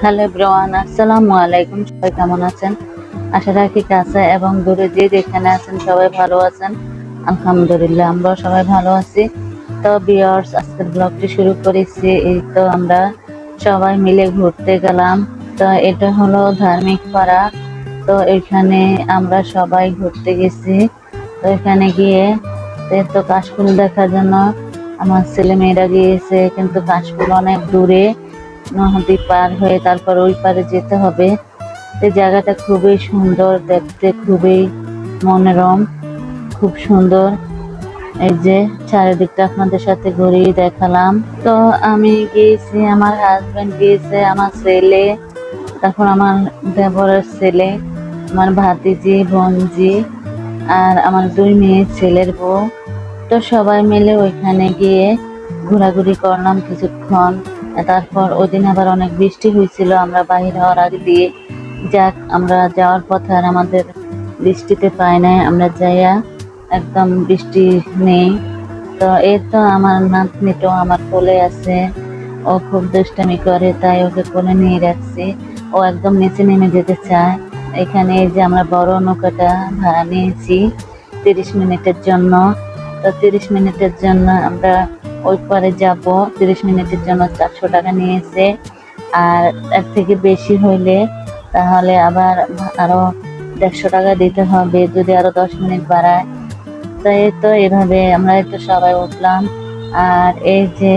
Hello everyone, আসসালামু আলাইকুম। সবাই কেমন আছেন? আশা রাখি কাছে এবং দূরে যে যেখানে আছেন সবাই ভালো আছেন। আলহামদুলিল্লাহ আমরাও সবাই ভালো আছি। তো ভিউয়ার্স, আজকের ব্লগটি শুরু করেছি। এই তো আমরা সবাই মিলে ঘুরতে গেলাম। তো এটা হলো ধার্মিক পাড়া। তো এখানে আমরা সবাই ঘুরতে গেছি। তো এখানে গিয়ে তো কাশফুল দেখার জন্য আমার ছেলে মেয়েরা গিয়েছে, কিন্তু কাশফুল অনেক দূরে, নদী পার হয়ে তারপর ওই পারে যেতে হবে। এই জায়গাটা খুবই সুন্দর দেখতে, খুবই মনোরম, খুব সুন্দর। এই যে চারিদিকটা আপনাদের সাথে ঘুরিয়ে দেখালাম। তো আমি গিয়েছি, আমার হাজবেন্ড গিয়েছে, আমার ছেলে, তারপর আমার দেবরের ছেলে, আমার ভাতিজি, বোনজি, আর আমার 2 মেয়ে ছেলের বউ। তো সবাই মিলে ওইখানে গিয়ে ঘোরাঘুরি করলাম কিছুক্ষণ। তারপর ওই দিন আবার অনেক বৃষ্টি হয়েছিল, আমরা বাহির হওয়ার আগে দিয়ে যাক, আমরা যাওয়ার পথে আর আমাদের বৃষ্টিতে পাই নাই, আমরা যাইয়া একদম বৃষ্টি নেই। তো এই তো আমার নাতনিটাও আমার কোলে আছে, ও খুব দুষ্টামি করে, তাই ওকে কোলে নিয়ে রাখছি। ও একদম নিচে নেমে যেতে চায়। এখানে এই যে আমরা বড় নৌকাটা ভাড়া নিয়েছি 30 মিনিটের জন্য। তো 30 মিনিটের জন্য আমরা ওই পারে যাব। 30 মিনিটের জন্য 400 টাকা নিয়েছে, আর এর থেকে বেশি হইলে তাহলে আবার আরো 150 টাকা দিতে হবে যদি আরো 10 মিনিট বাড়ায়। তো এই তো এভাবে আমরা তো সবাই উঠলাম। আর এই যে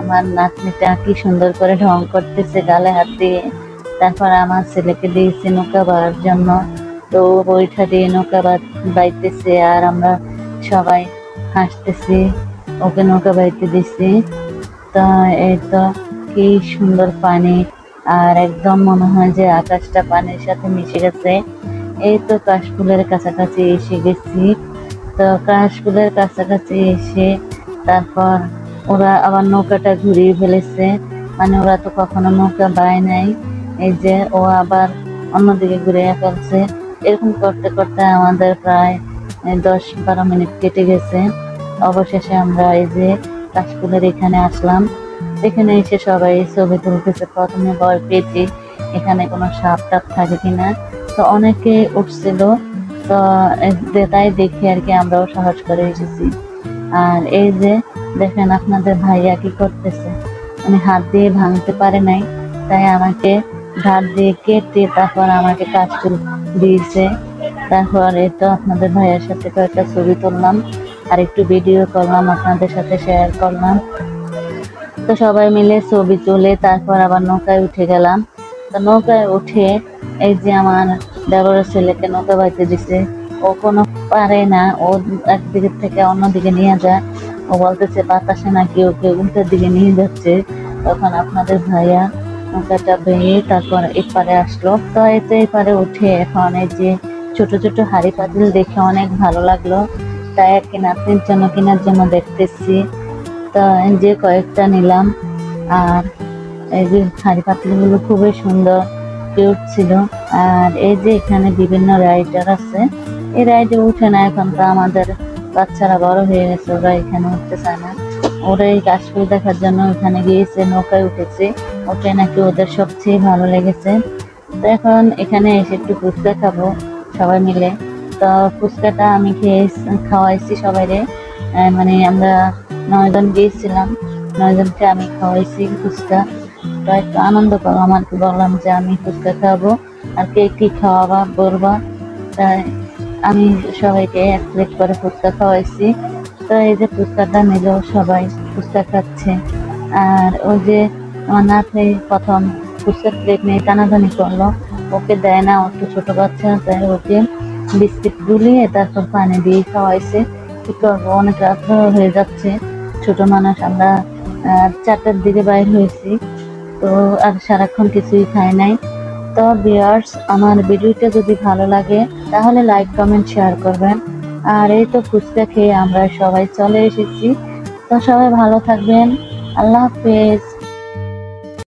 আমার নাতনিটা কি সুন্দর করে ঢং করতেছে গালে হাত দিয়ে। তারপর আমার ছেলেকে দিয়েছি নৌকা বাইবার জন্য। তো বইটা দিয়ে নৌকা বাইতেছে, আর আমরা সবাই হাসতেছি, ওকে নৌকা বাইতে দিছি। তো এই তো কি সুন্দর পানি, আর একদম মনে হয় যে আকাশটা পানির সাথে মিশে গেছে। এই তো কাশফুলের কাছাকাছি এসে গেছি। তো কাশফুলের কাছাকাছি এসে তারপর ওরা আবার নৌকাটা ঘুরিয়ে ফেলেছে, মানে ওরা তো কখনো নৌকা বায় নাই। এই যে ও আবার অন্যদিকে ঘুরিয়ে ফেলছে। এরকম করতে করতে আমাদের প্রায় 10-12 মিনিট কেটে গেছে। অবশেষে আমরা এই যে কাশফুলের এখানে আসলাম। এখানে এসে সবাই ছবি তুলতেছে। প্রথমে ভয় পেয়েছি এখানে কোনো সাপ টাপ থাকে কিনা, তো অনেকে উঠছিল। তো তাই দেখি আর কি আমরাও সাহস করে এসেছি। আর এই যে দেখেন আপনাদের ভাইয়া কি করতেছে, মানে হাত দিয়ে ভাঙতে পারে নাই, তাই আমাকে ধার দিয়ে কেটে তারপর আমাকে কাশফুল দিয়েছে। তারপর এই তো আপনাদের ভাইয়ার সাথে কয়েকটা ছবি তুললাম, আর একটু ভিডিও করলাম, আপনাদের সাথে শেয়ার করলাম। তো সবাই মিলে ছবি তুলে তারপর আবার নৌকায় উঠে গেলাম। তো নৌকায় উঠে এই যে আমার দেবরের ছেলেকে নৌকা বাইতে দিছে। ও কোনো পারে না, ও একদিকে থেকে অন্যদিকে নিয়ে যায়। ও বলতেছে বাতাসে নাকি ওকে উল্টোর দিকে নিয়ে যাচ্ছে। তখন আপনাদের ভাইয়া নৌকাটা বেয়ে তারপর এপারে আসলো। তো এতে এপারে উঠে এখন এই যে ছোট ছোট হাড়ি পাতিল দেখে অনেক ভালো লাগলো, তাই আর কি নাতনির জন্য কেনার জন্য দেখতেছি। তো এই যে কয়েকটা নিলাম। আর এই যে হাড়ি পাতিলগুলো খুবই সুন্দর, কিউট ছিল। আর এই যে এখানে বিভিন্ন রাইডার আছে, এই রাইডে উঠে না, এখন তো আমাদের বাচ্চারা বড় হয়ে গেছে, ওরা এখানে উঠতে চায় না। ওরা এই কাশফুল দেখার জন্য ওখানে গিয়েছে, নৌকায় উঠেছে, ওটাই নাকি ওদের সবচেয়ে ভালো লেগেছে। তো এখন এখানে এসে একটু ফুচকা খাবো সবাই মিলে। তো ফুচকাটা আমি খাওয়াইছি সবাইরে, মানে আমরা 9 জন গিয়েছিলাম, 9 জনকে আমি খাওয়াইছি ফুচকা। তো একটু আনন্দ করলাম আর কি, বললাম যে আমি ফুচকা খাবো, আর কে কি খাওয়াবা বলবা। তাই আমি সবাইকে 1 প্লেট করে ফুচকা খাওয়াইছি। তো এই যে ফুচকাটা নিল, সবাই ফুচকা খাচ্ছে। আর ওই যে আমার নাতনি প্রথম ফুচকার প্লেট নিয়ে টানাটানি করলো, ওকে দেয় না, ও একটু ছোট বাচ্চা, তাই ওকে বিস্কিট গুলিয়ে তারপর পানি দিয়ে খাওয়াইছে। কি করবো, অনেক রাত হয়ে যাচ্ছে, ছোট মানুষ, আমরা 4টার দিকে বাইর হয়েছি, তো আর সারাক্ষণ কিছুই খাই নাই। তো ভিউয়ার্স, আমার ভিডিওটা যদি ভালো লাগে তাহলে লাইক কমেন্ট শেয়ার করবেন। আর এই তো ফুচকা খেয়ে আমরা সবাই চলে এসেছি। তো সবাই ভালো থাকবেন, আল্লাহ হাফেজ।